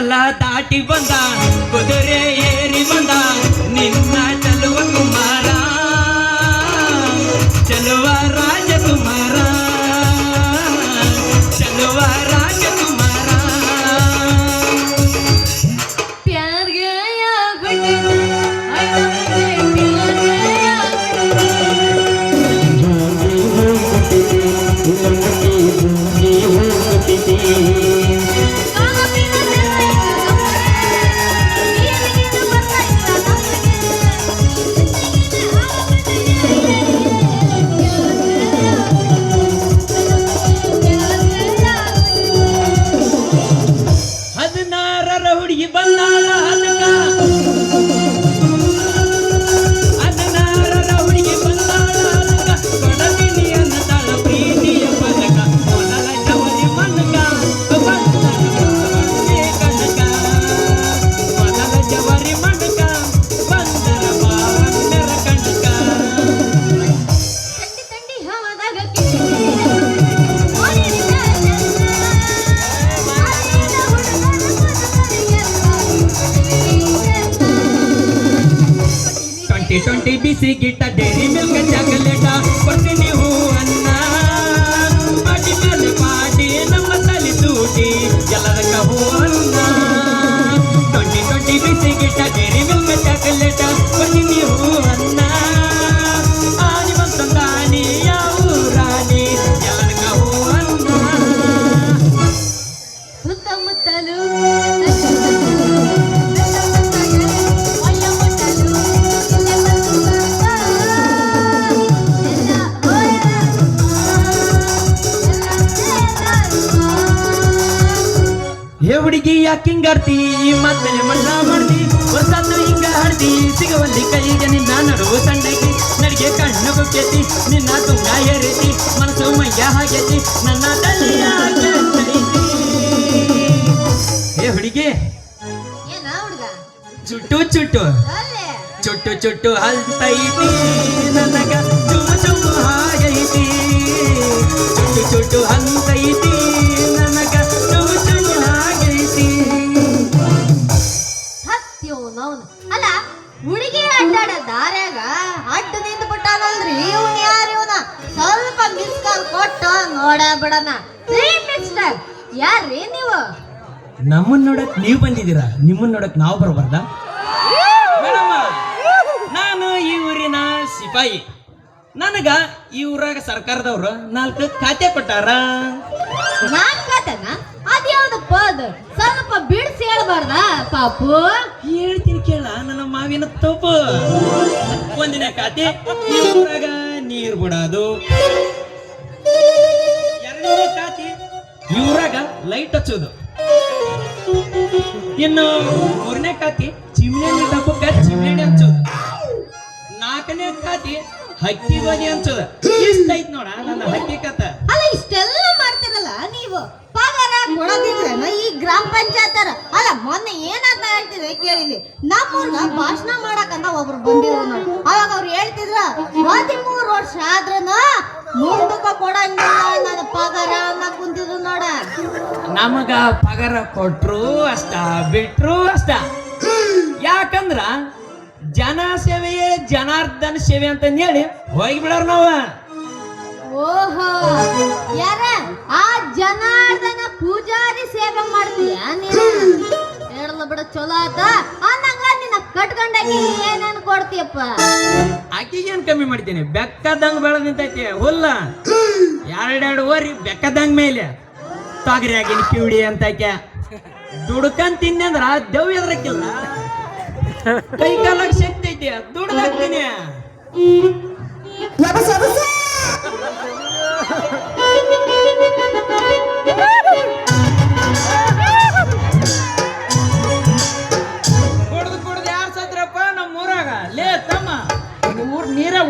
ಬಾಗಲ ದಾಟಿ ಬಂದ ಕುದುರೆ ಏರಿ ಬಂದ ನಿನ್ನ ಚಲುವ ಕುಮಾರ ಚಲುವ ರಾಜಕುಮಾರ ಚಲುವ ರಾಜಕುಮಾರ प्यार गया घुटना प्यार गया ಹದಿನಾರರ ಹುಡುಗಿ ಬಂದಾಳ ಅದಕ್ಕ ಹದಿನಾರರ ಹುಡುಗಿ ಬಂದಾಳ ಅದಕ್ಕ ಕೊಡದಿನಿ ಅನ್ನತಾಳ ಪ್ರೀತಿಯ ಪದಕ ಮೊದಲ ಜವರಿ ಮನಕ ಬಂದರ ಕನಕ ಮೊದಲ ಜವರಿ ಮನಕ ಬಂದರ ಬಾರ ಕನಕ ತಂಡಿ ತಂಡಿ ಹವಾದಾಗ ಕಿಚ್ಚಿ ಟ್ವೆಂಟಿ ಬಿಸಿ ಗಿಟ್ಟ ಡೈರಿ ಮಿಲ್ಕ್ ಚಾಕಲೇಟ ಕೊಡ್ತೀನಿ ಹೂ ಅನ್ನ ಪಾಟಿ ಮೇಲೆ ಪಾಟಿ ನಮ್ಮ ತಲೆ ತೂಟಿ ಎಲ್ಲದಕ್ಕ ಹೂ ಅನ್ನ ಟ್ವೆಂಟಿ ಬಿಸಿ ಗಿಟ್ಟ ಡೈರಿ ಮಿಲ್ಕ್ ಚಾಕಲೇಟ ಕೊಡ್ತೀನಿ ಹೂ ಅನ್ನ ಆನಿ ಬಂತಾನಿ ಯಾವ ರಾಣಿ ಎಲ್ಲದಕ್ಕ ಹೂ ಅನ್ನ ಸುತ್ತಮುತ್ತಲು ಹೇ ಹುಡುಗಿ ಯಾಕಿಂಗಾಡ್ತಿ ಮತ್ತೆ ಮಣ್ಣ ಮಾಡ್ತಿ ಹೊಸದು ಹಿಂಗ ಹಾಡ್ತಿ ಸಿಗವಲ್ಲಿ ಕೈಗೆ ನಿನ್ನ ನಡುವು ಸಣ್ಣಗಿ ನಡಿಗೆ ಕಣ್ಣು ಕುಕ್ಕೈತಿ ನಿನ್ನ ತುಂಗ ಏರೈತಿ ಮನಸ್ಸು ಮೈಯ ಹಾಗೈತಿ ನನ್ನ ತಲೆಯ ಗೆಳತೈತಿ. ಹೇ ಹುಡುಗಿ ಏನ ಹುಡುಗ ಚುಟ್ಟು ಚುಟ್ಟು ಅಲ್ಲೇ ಚುಟ್ಟು ಚುಟ್ಟು ಹಲ್ತೈತಿ ನನಗ ಚುಮು ಚುಮು ಹಾಗೈತಿ ಚುಟ್ಟು ಚುಟ್ಟು ಹಲ್ತೈತಿ ನನಗ ಚುಮು ಚುಮು ಹಾಗೈತಿ. ಸತ್ಯವನವನು ಅಲ್ಲ ಹುಡುಗಿ ಅಡ್ಡಾಡ ದಾರ್ಯಾಗ ಅಡ್ಡ ನಿಂತು ಬಿಟ್ಟಾನಲ್ರಿ ಇವನ್ ಯಾರು ಇವನ ಸ್ವಲ್ಪ ಮಿಸ್ ಕಾಲ್ ಕೊಟ್ಟು ನೋಡ ಬಿಡನ ಮಿಸ್ಟರ್ ಯಾರ್ರಿ ನೀವು ನಮ್ಮನ್ನ ನೋಡಕ್ ನೀವು ಬಂದಿದ್ದೀರಾ ನಿಮ್ಮನ್ನ ನೋಡಕ್ ನಾವು ಬರಬಾರ್ದ? ಮೇಡಮ್ಮ, ನಾನು ಈ ಊರಿನ ಸಿಪಾಯಿ. ನನಗ ಈ ಊರಾಗ ಸರ್ಕಾರದವ್ರು 4 ಖಾತೆ ಕೊಟ್ಟಾರ. ನಾನ್ ಕತೆನ ಅದ್ಯಾವ್ದಪ್ಪ ಅದು ಸ್ವಲ್ಪ ಬಿಡಿಸಿ ಹೇಳ್ಬಾರ್ದ ಪಾಪು ಹೇಳ್ತೀನಿ ಕೇಳ ನನ್ನ ಮಾವಿನ ತೋಪು. 1ನೇ ಖಾತೆ ಈ ಊರಾಗ ನೀರ್ ಬಿಡೋದು. 2ನೇ ಖಾತೆ ಈ ಊರಾಗ ಲೈಟ್ ಹಚ್ಚೋದು. ಇನ್ನು 3ನೇ ಖಾತೆ ಚಿಮ್ನೆಣ್ಣೆ ಡಬ್ಬಕ್ಕ ಚಿಮ್ನೆಣ್ಣೆ ಹಚ್ಚೋದು. 4ನೇ ಖಾತೆ ಹಕ್ಕಿ ಗೋಧಿ ಹಂಚೋದು. ಇಷ್ಟ ಐತ್ ನೋಡ ನನ್ನ ಹಕ್ಕಿ ಕಥ. ಅಲ್ಲ ಇಷ್ಟೆಲ್ಲ ಮಾಡ್ತಿರಲ್ಲ ನೀವು ಪಗಾರ ಕೊಡೋದಿಲ್ಲ ಈ ಗ್ರಾಮ ಪಂಚಾಯತ್ ಅಲ್ಲ ಮೊನ್ನೆ ಏನಾದ ಹೇಳ್ತಿದ್ರೆ ಕೇಳಿಲಿ ನಮ್ಮನ್ನ ಭಾಷಣ ಮಾಡಕಂತ ಒಬ್ರು ಬಂದಿದ್ರು ನೋಡಿ ಅವಾಗ ಅವ್ರು ಹೇಳ್ತಿದ್ರ 13 ವರ್ಷ ಆದ್ರೂನು ಮುಂದಕ್ಕ ಕೊಡಂಗಿಲ್ಲ ನನ್ನ ಪಗಾರ ಅನ್ನ ಕುಂತಿದ್ರು ನೋಡ ನಮಗ ಪಗಾರ ಕೊಟ್ರು ಅಷ್ಟ ಬಿಟ್ರು ಅಷ್ಟ. ಯಾಕಂದ್ರ ಜನ ಸೇವೆಯೇ ಜನಾರ್ದನ ಸೇವೆ ಅಂತ ಹೇಳಿ ಹೋಗಿ ಬಿಡೋರ್ ನಾವ. ಓಹೋ ಯಾರ ಆ ಜನಾರ್ದನ ಪೂಜಾರಿ ಸೇವೆ ಮಾಡ್ತೀಯ ನೀನು ಹೇಳಲ್ಲ ಬಿಡ ಚಲೋ ಆತ ಅನ್ನಂಗ ನಿನ್ನ ಕಟ್ಕೊಂಡಾಗಿ ಏನೇನು ಕೊಡ್ತೀಯಪ್ಪ ಆಕಿಗೇನ್ ಕಮ್ಮಿ ಮಾಡ್ತೀನಿ, ಬೆಕ್ಕದಂಗ ಬೆಳೆದ್ ನಿಂತೈತಿ ಹುಲ್ಲ. 2 ಓರಿ ಬೆಕ್ಕದಂಗ ಮೇಲೆ ತೊಗರಿ ಆಗಿನ ಕಿವಿಡಿ ಅಂತ ದುಡ್ಕಂಡ್ ತಿನ್ನಿ ಅಂದ್ರ ದೆವ್ ಎದ್ರಕ್ಕಿಲ್ಲ. ಕೈ ಕಾಲಾಗ ಶಕ್ತಿ ಐತಿ ದುಡ್ದಾಕ್ತೀನಿ. ಕುಡ್ದು ಯಾರು ಸತ್ರಪ್ಪ ನಮ್ಮ ಊರಾಗ? ಲೇ ತಮ್ಮ,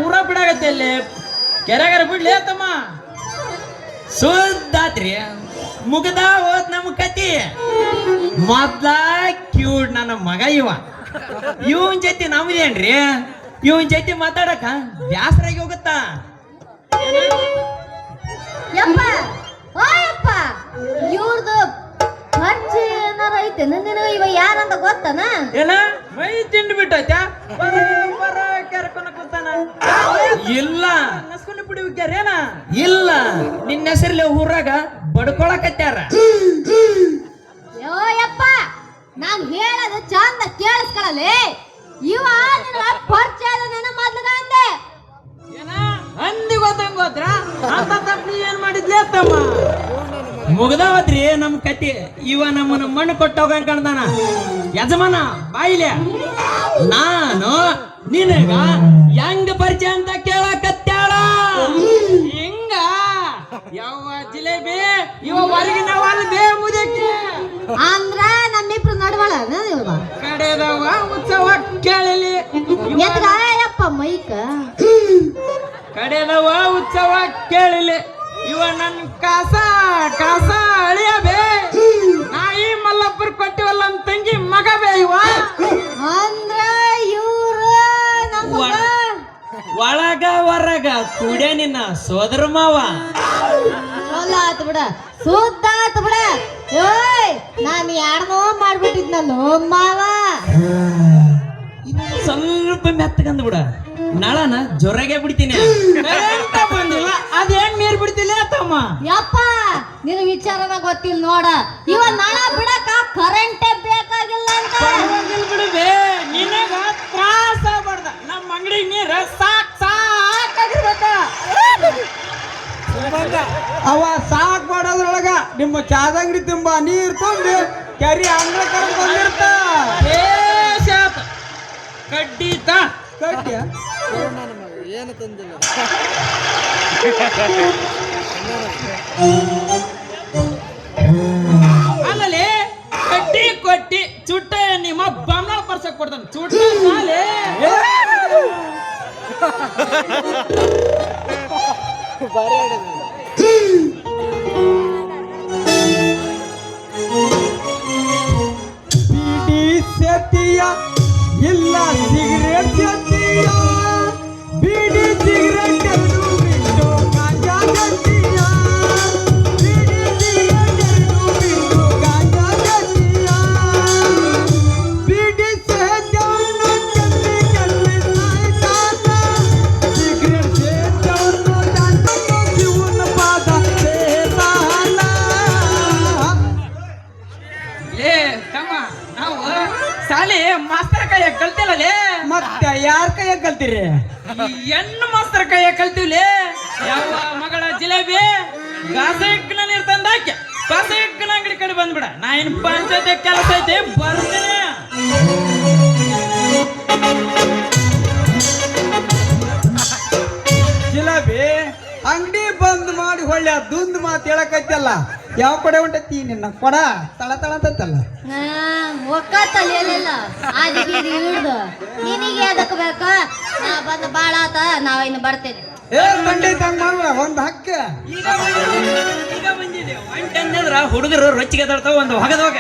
ಊರ ಬಿಡಾಗತ್ತೆ ಅಲ್ಲಿ ಕೆರೆಗಾರ ಬಿಡ್ಲೇ ತಮ್ಮ. ಸುದ್ದಾತ್ರಿ ಮುಗ್ದ ಹೋತ್ ನಮ್ ಕತಿ. ಮೊದ್ಲ ಕ್ಯೂಟ್ ನನ್ನ ಮಗ ಇವನ್ ಜೊತೆ ನಮ್ದೇನ್ರಿ, ಇವನ್ ಜೊತೆ ಮಾತಾಡಕ ಬ್ಯಾಸರಾಗಿ ಹೋಗುತ್ತಾ? ಯಪ್ಪ ಓಯಪ್ಪ ಇವ್ರದು ಖರ್ಚು ಏನಾರ ಹೋಯ್ತೇನ ನಿನಗ ಇವ ಯಾರಂತ ಗೊತ್ತನ? ಏನ ಮೈ ತಿಂಡಿ ಬಿಟ್ಟೈತ ಕರ್ಕೊಂಡ ಕೂತಾನ. ಇಲ್ಲ ನಸ್ಕೊಂಡು ಬಿಡಿ ಏನ ಇಲ್ಲ ನಿನ್ನ ಹೆಸರ್ಲಿ ಊರಾಗ ಬಡ್ಕೊಳಕತ್ಯಾರ. ಯೋ ಯಪ್ಪ ನಾನ್ ಹೇಳೋದು ಚಂದ ಕೇಳಿಸ್ಕೊಳ್ಳಲಿ. ಇವ ನಿನಗ ಪರಿಚಯ ನನ್ನ ಮೊದ್ಲಗ ಅಂದೆ. ಏನ ಅಂದಿ ಗೊತ್ತಂಗ ಗೊತ್ತರ ಅಂತ ತಪ್ಪು ಏನ್ ಮಾಡಿದ್ಲೇ ತಮ್ಮ? ಮುಗ್ದಾವತ್ರಿ ನಮ್ ಕತಿ. ಇವ ನಮ್ಮನ್ನ ಮಣ್ಣು ಕೊಟ್ಟೋಗ ಕಾಣ್ತಾನ. ಯಜಮಾನ ಬಾಯಿಲೆ ನಾನು ನಿನಗ ಹೆಂಗ ಪರಿಚಯ ಅಂತ ಕೇಳಕತ್ಯಾಳ. ಹಿಂಗ ಯಾವ ಜಿಲೇಬಿ ಇವ ಹೊರಗಿನ ಬೇ ಮುದಕ್ಕೆ ಅಂದ್ರ ನಮ್ಮಿಬ್ರು ನಡ್ವಳ ಕಡೆದವ ಉತ್ಸವ ಕೇಳಲಿ. ಯಪ್ಪ ಮೈಕ ಕಡೆದವ ಉತ್ಸವ ಕೇಳಲಿ. ಇವ ನನ್ ಕಾಸ ಅಳಿಯ ಬೇ. ನಾಯಿ ಮಲ್ಲಪ್ಪರ್ ಕೊಟ್ಟಿವಲ್ಲ ನಮ್ ತಂಗಿ ಮಗ ಬೇ ಇವ. ಅಂದ್ರ ಇವ್ರು ಒಳಗ ಹೊರಗ ಕುಡಿಯ ನಿನ್ನ ಸೋದರ ಮಾವ. ಚಲೋ ಆತ್ ಬಿಡ, ಸುದ್ದ ಆತ್ ಬಿಡ. ಏಯ್ ನಾನ್ ಯಾರನೋ ಮಾಡ್ಬಿಟ್ಟಿದ್ನಲ್ಲ ಮಾವ. ಸ್ವಲ್ಪ ಮೆತ್ತಗಂದ್ ಬಿಡ, ನಳನ ಜೊರಗೆ ಬಿಡ್ತೀನಿ. ಅದೇನ್ ನೀರ್ ಬಿಡ್ತಿಲ್ಲ ತಮ್ಮ? ಯಪ್ಪ ನಿನ್ ವಿಚಾರನ ಗೊತ್ತಿಲ್ಲ ನೋಡ. ಇವ ನಳ ಬಿಡಕ ಕರೆಂಟೇ ಬೇಕಾಗಿಲ್ಲ ಅಂತ. ಬಿಡುವೆ ನಿನಗ ತ್ರಾಸ ಆಗ್ಬಾರ್ದ. ನಮ್ಮ ಅಂಗಡಿ ನೀರ ಸಾಕಾಗಿರ್ಬೇಕ. ಅವ ಸಾಕ್ ಮಾಡೋದ್ರೊಳಗ ನಿಮ್ಮ ಚಾದಂಗಡಿ ತುಂಬಾ ನೀರ್ ತುಂಬಿ ಕೆರಿ ಅಂಗಳ ಕರ್ಕೊಂಡ್ ಬಂದಿರ್ತ. ಕಡ್ಡಿತ ಕಟ್ಟ್ಯ ಏನು ತಂದಿಲ್ಲ. ಅಲ್ಲಲ್ಲಿ ಕಡ್ಡಿ ಕೊಟ್ಟಿ ಚುಟ್ಟ ನಿಮ್ಮ ಬಮ್ನ ಪರ್ಸಕ್ ಕೊಡ್ತಾನ. ಚುಟ್ಟ ಸಾಲೆ ಬಾರಿ ಆಡಿದ. ಬೀಡಿ ಸೇತಿಯ ಇಲ್ಲ ಸಿಗರೇಟ್ ಸೇತಿಯ. ಬೀಡಿ ಸಿಗರೇಟ್ ಎರಡು ಬಿಟ್ಟು ಗಾಂಜಾ ಸೇತಿಯ. ಬೀಡಿ ಸಿಗರೇಟ್ ಎರಡು ಬಿಟ್ಟು ಗಾಂಜಾ ಸೇತಿಯ. ಬೀಡಿ ಸೇದವನು ಚಲ್ಲಿ ಚಲ್ಲಿ ಸಾಯ್ತಾನ. ಸಿಗರೇಟ್ ಸೇದವನು ದಾಟೋ ಜೀವನ ಪಾದ ಸೇತಾನ. ಲೇ ತಮ್ಮ, ನಾವು ಸಾಲಿ ಮಾಸ್ತರ ಕೈಯ ಕಲ್ತಿಲ್ಲಲೇ. ಮತ್ತೆ ಯಾರ ಕೈಯಾಗ ಕಲ್ತೀರಿ? ಹೆಣ್ಣು ಮಾಸ್ತರ ಕೈಯ ಕಲ್ತೀವ್ಲೇ. ಯಾವ ಮಗಳ ಜಿಲೇಬಿ ಗಾಸೆಕ್ಕನ ನೀರ್ ತಂದಾಕಿ ಗಾಸೆಕ್ಕನ ಅಂಗಡಿ ಕಡೆ ಬಂದ್ಬಿಡ. ನಾ ಇನ್ ಪಂಚಾಯತಿ ಕೆಲಸ ಐತಿ ಬರ್ತೀನಿ. ಜಿಲಾಬಿ ಅಂಗಡಿ ಬಂದ್ ಮಾಡಿ ಹೊಳ್ಳಿ ದುಂದ್ ಮಾತು ಹೇಳಕತ್ತಲ್ಲ. ಯಾವ ಕಡೆ ಹೊಂಟತಿ ನಿನ್ನ ಕೊಡ ತಳ ತಳ ಅಂತಲ್ಲ. ಒಕ್ಕತ್ತಲ್ಲಿ ಎಲ್ಲಿಲ್ಲ ಆದಿಗೀದಿ ಹಿಡ್ದು ನಿನಗೆ ಅದಕ್ಕೆ ಬೇಕ. ನಾ ಬಂದ ಬಾಳ ಆತ, ನಾವಿನ್ನು ಬರ್ತೇನೆ. ಏ ಖಂಡಿತ ಹಂಗ ಮಾಡ್ಬೇಡ, ಒಂದ್ ಹಕ್ಕ. ಈಗ ಬಂದಿದೆ ಒಂಟಂದ್ರ ಹುಡುಗರು ರೊಚ್ಚಿಗೆ ತರ್ತಾವ ಒಂದು ಹೊಗದವಾಗ.